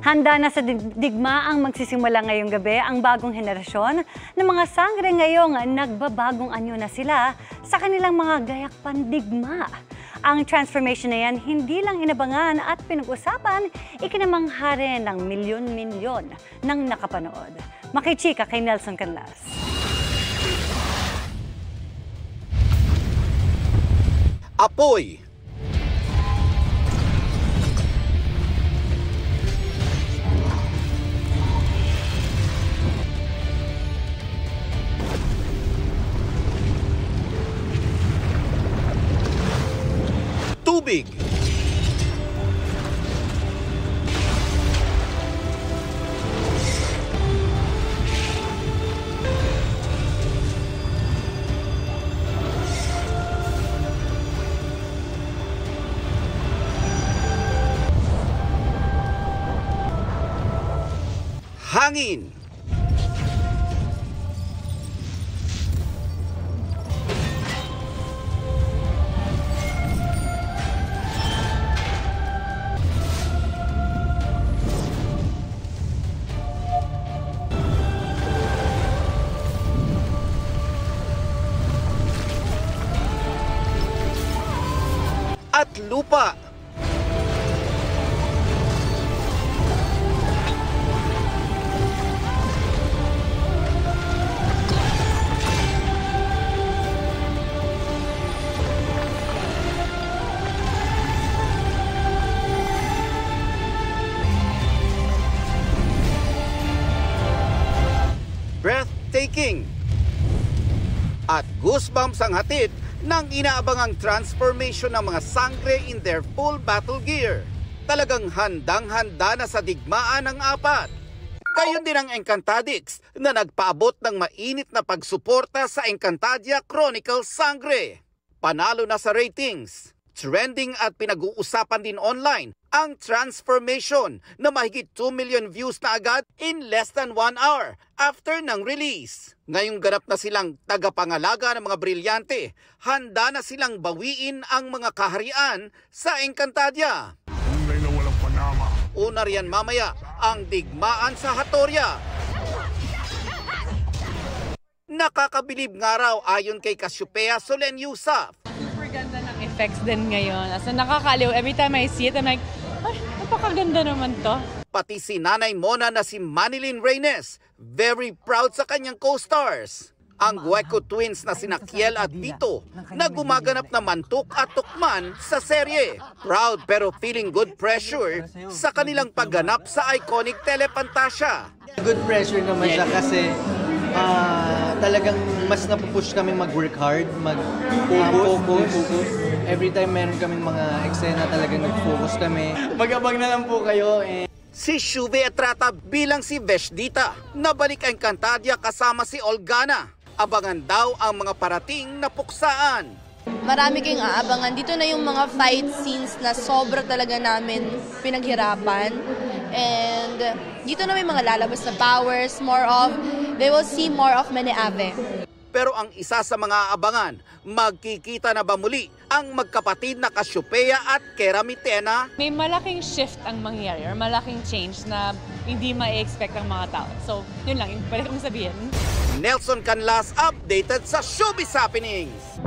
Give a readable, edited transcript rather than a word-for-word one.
Handa na sa digma ang magsisimula ngayong gabi ang bagong henerasyon ng mga sangre ngayong nagbabagong anyo na sila sa kanilang mga gayak pandigma. Ang transformation na yan hindi lang inabangan at pinag-usapan, ikinamangha rin ng milyon-milyon ng nakapanood. Makichika kay Nelson Canlas. Apoy. Tubig. Hangin. At lupa. Breathtaking. At goosebumps ang hatid ng inaabangang transformation ng mga sangre in their full battle gear. Talagang handang-handa na sa digmaan ng apat. Gayon din ang Encantadix na nagpaabot ng mainit na pagsuporta sa Encantadia Chronicles Sangre. Panalo na sa ratings. Trending at pinag-uusapan din online ang transformation na mahigit 2 million views na agad in less than 1 hour after ng release. Ngayong ganap na silang tagapangalaga ng mga brilyante, handa na silang bawiin ang mga kaharian sa Encantadia. Tunay na walang panama. Una riyan mamaya ang digmaan sa Hatoria. Nakakabilib nga raw ayon kay Cassiopeia Solen Yusaf. Super ganda ng effects din ngayon. As in, nakakaliw. Every time I see it, I'm like, ay, napakaganda naman to. Pati si Nanay Mona na si Manilyn Reynes, very proud sa kanyang co-stars. Ang Gueco twins na sina Kiel at Vito na gumaganap na mantuk at tukman sa serye. Proud pero feeling good pressure sa kanilang pagganap sa iconic Telepantasya. Good pressure naman siya kasi talagang mas napupush kami mag-work hard, mag-focus. Every time meron kaming mga eksena talagang nag-focus kami. Mag-abang na lang po kayo. Si Shuve Etrata bilang si Veshdita, nabalik ang Encantadia kasama si Olgana. Abangan daw ang mga parating na puksaan. Marami kayong aabangan. Dito na yung mga fight scenes na sobra talaga namin pinaghirapan. And dito na may mga lalabas na powers, they will see more of Meneave. Pero ang isa sa mga aabangan, magkikita na ba muli ang magkapatid na Cassiopeia at Keramitena? May malaking shift ang mangyayari or malaking change na hindi ma-expect ang mga tao. So, yun lang, yung pwede kong sabihin. Nelson Canlas updated sa Showbiz Happenings.